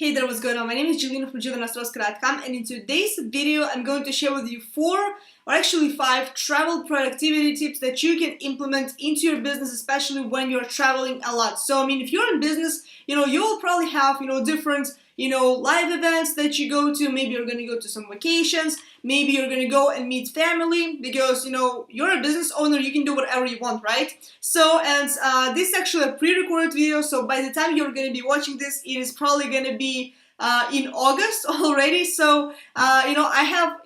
Hey there, what's going on? My name is Jelena from Ostrovska.com, and in today's video I'm going to share with you 4 or actually 5 travel productivity tips that you can implement into your business, especially when you're traveling a lot. So if you're in business, you'll probably have different live events that you go to. Maybe you're going to go to some vacations, maybe you're going to go and meet family, because you're a business owner, you can do whatever you want, right? So, and this is actually a pre-recorded video, so by the time you're going to be watching this, it is probably going to be in August already. So I have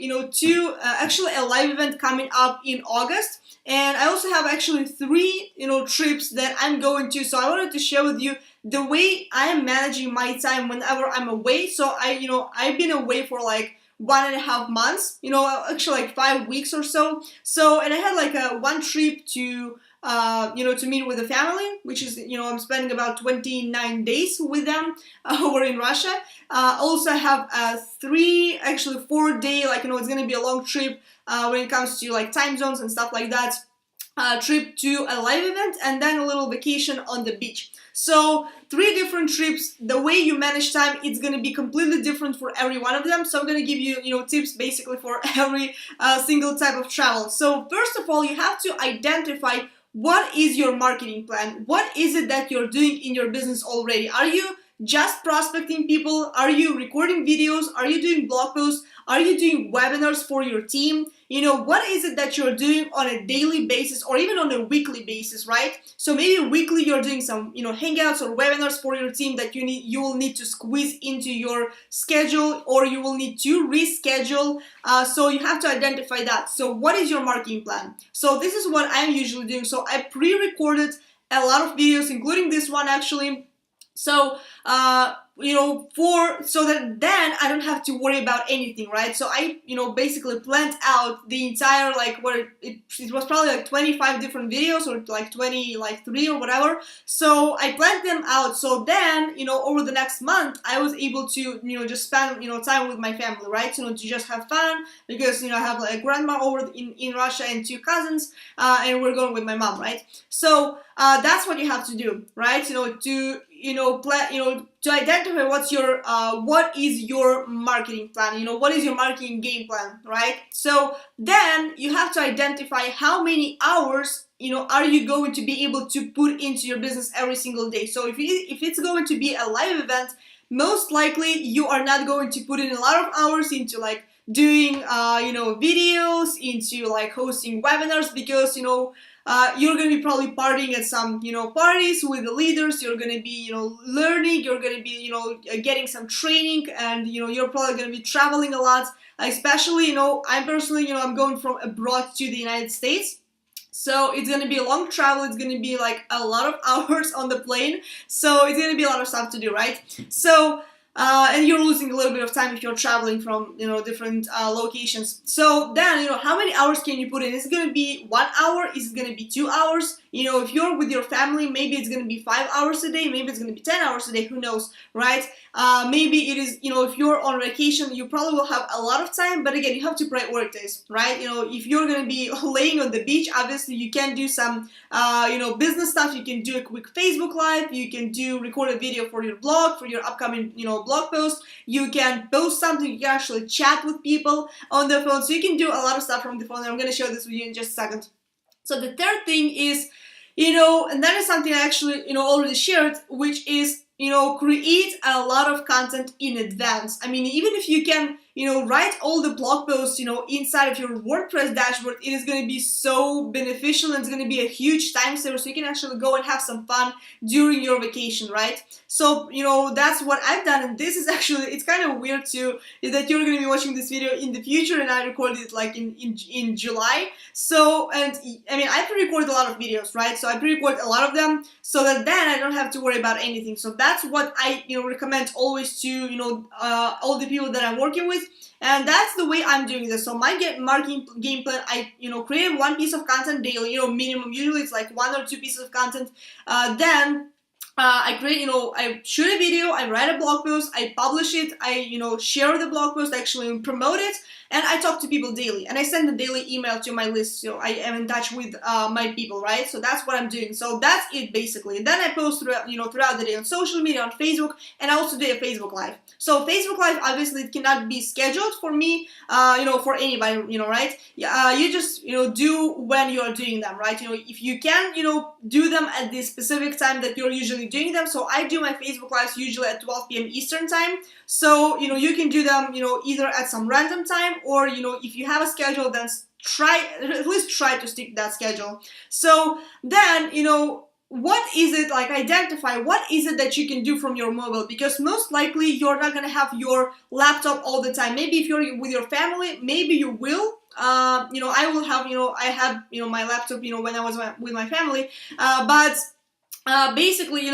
actually a live event coming up in August, and I also have actually 3 trips that I'm going to. So I wanted to share with you the way I am managing my time whenever I'm away. So I've been away for like 1.5 months, actually like 5 weeks or so. So, and I had like one trip to to meet with the family, which is, I'm spending about 29 days with them over in Russia. Also I have 4-day, it's going to be a long trip when it comes to like time zones and stuff like that. Trip to a live event, and then a little vacation on the beach. So 3 different trips. The way you manage time, it's going to be completely different for every one of them. So I'm going to give you, tips basically for every single type of travel. So first of all, you have to identify what is your marketing plan. What is it that you're doing in your business already? Are you just prospecting people? Are you recording videos? Are you doing blog posts? Are you doing webinars for your team? What is it that you're doing on a daily basis or even on a weekly basis, right? So maybe weekly you're doing some, hangouts or webinars for your team that you will need to squeeze into your schedule, or you will need to reschedule. So you have to identify that. So what is your marketing plan? So this is what I'm usually doing. So I pre-recorded a lot of videos, including this one actually. So, so that then I don't have to worry about anything, right? So I, basically planned out the entire, it was probably like 25 different videos, or like 3 or whatever. So I planned them out. So then, over the next month, I was able to, just spend, time with my family, right? To just have fun, because, I have like a grandma over in Russia and 2 cousins, and we're going with my mom, right? So, that's what you have to do, right? To identify what is your marketing plan, what is your marketing game plan, right? So then you have to identify how many hours, are you going to be able to put into your business every single day. So if it's going to be a live event, most likely you are not going to put in a lot of hours into like doing, videos, into like hosting webinars, because, you're going to be probably partying at some, parties with the leaders. You're going to be, learning. You're going to be, getting some training, and, you're probably going to be traveling a lot. Especially, I'm personally, I'm going from abroad to the United States. So it's going to be a long travel. It's going to be like a lot of hours on the plane. So it's going to be a lot of stuff to do, right? So, and you're losing a little bit of time if you're traveling from, different locations. So then, how many hours can you put in? Is it going to be 1 hour? Is it going to be 2 hours? If you're with your family, maybe it's going to be 5 hours a day. Maybe it's going to be 10 hours a day. Who knows, right? Maybe it is, if you're on vacation, you probably will have a lot of time. But again, you have to prioritize, right? If you're going to be laying on the beach, obviously you can do some, business stuff. You can do a quick Facebook Live. You can record a video for your blog, for your upcoming, blog post. You can post something. You can actually chat with people on the phone. So you can do a lot of stuff from the phone. And I'm going to show this with you in just a second. So the third thing is, and that is something I actually, already shared, which is, create a lot of content in advance. Even if you can, write all the blog posts, inside of your WordPress dashboard, it is going to be so beneficial, and it's going to be a huge time saver, so you can actually go and have some fun during your vacation, right? So, that's what I've done, and this is actually, it's kind of weird too, is that you're going to be watching this video in the future, and I recorded it like in July. So, and I pre-record a lot of videos, right? So I pre-record a lot of them, so that then I don't have to worry about anything. So that's what I, recommend always to, all the people that I'm working with. And that's the way I'm doing this. So my marketing game plan, I create 1 piece of content daily, minimum. Usually it's like 1 or 2 pieces of content. Then I create, I shoot a video, I write a blog post, I publish it, I, share the blog post, actually promote it, and I talk to people daily. And I send a daily email to my list, so I am in touch with my people, right? So that's what I'm doing. So that's it, basically. And then I post throughout, throughout the day on social media, on Facebook, and I also do a Facebook Live. So Facebook Live, obviously, it cannot be scheduled for me, for anybody, right? You just, do when you're doing them, right? If you can, do them at the specific time that you're usually doing them. So I do my Facebook Lives usually at 12 p.m. Eastern time. So, you can do them, either at some random time, or, if you have a schedule, then at least try to stick to that schedule. So then, what is it, like, identify what is it that you can do from your mobile, because most likely you're not going to have your laptop all the time. Maybe if you're with your family, maybe you will. I will have, I had, my laptop, when I was with my family, but basically,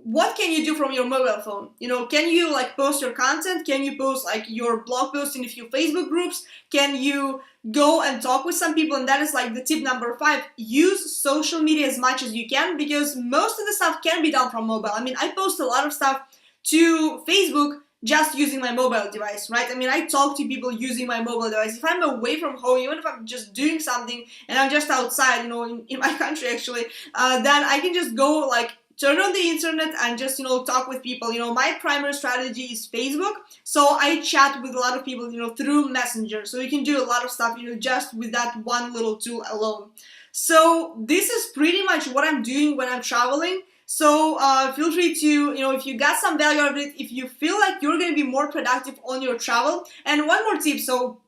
what can you do from your mobile phone? Can you like post your content? Can you post like your blog post in a few Facebook groups? Can you go and talk with some people? And that is like the tip number 5. Use social media as much as you can, because most of the stuff can be done from mobile. I mean, I post a lot of stuff to Facebook just using my mobile device, right? I mean, I talk to people using my mobile device. If I'm away from home, even if I'm just doing something and I'm just outside, in my country actually, then I can just go like turn on the internet and just, talk with people. My primary strategy is Facebook. So I chat with a lot of people, through Messenger. So you can do a lot of stuff, just with that one little tool alone. So this is pretty much what I'm doing when I'm traveling. So feel free to, if you got some value out of it, if you feel like you're going to be more productive on your travel. And one more tip. So,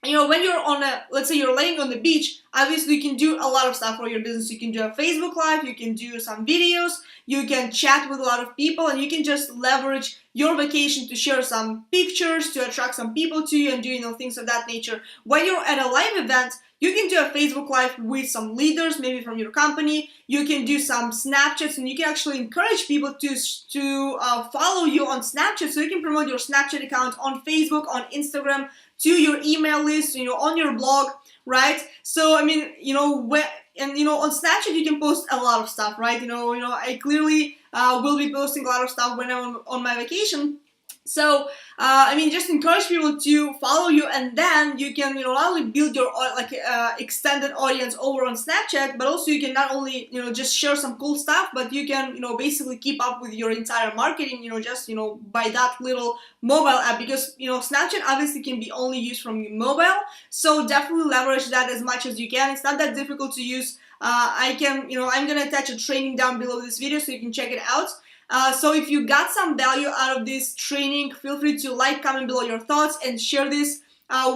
when you're on let's say you're laying on the beach, obviously you can do a lot of stuff for your business. You can do a Facebook Live, you can do some videos, you can chat with a lot of people, and you can just leverage your vacation to share some pictures, to attract some people to you, and do, things of that nature. When you're at a live event, you can do a Facebook Live with some leaders, maybe from your company. You can do some Snapchats, and you can actually encourage people to follow you on Snapchat, so you can promote your Snapchat account on Facebook, on Instagram, to your email list, on your blog, right? So, I mean, on Snapchat you can post a lot of stuff, right? I clearly will be posting a lot of stuff when I'm on my vacation. So, just encourage people to follow you, and then you can, not only build your extended audience over on Snapchat, but also you can not only, just share some cool stuff, but you can, basically keep up with your entire marketing, just, by that little mobile app, because, Snapchat obviously can be only used from your mobile. So definitely leverage that as much as you can. It's not that difficult to use. I'm going to attach a training down below this video so you can check it out. So if you got some value out of this training, feel free to like, comment below your thoughts, and share this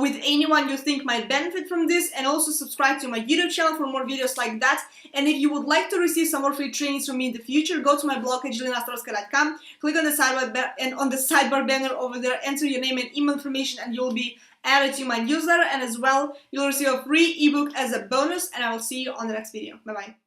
with anyone you think might benefit from this. And also subscribe to my YouTube channel for more videos like that. And if you would like to receive some more free trainings from me in the future, go to my blog at JelenaOstrovska.com, click on the sidebar banner over there, enter your name and email information, and you'll be added to my newsletter. And as well, you'll receive a free ebook as a bonus. And I will see you on the next video. Bye-bye.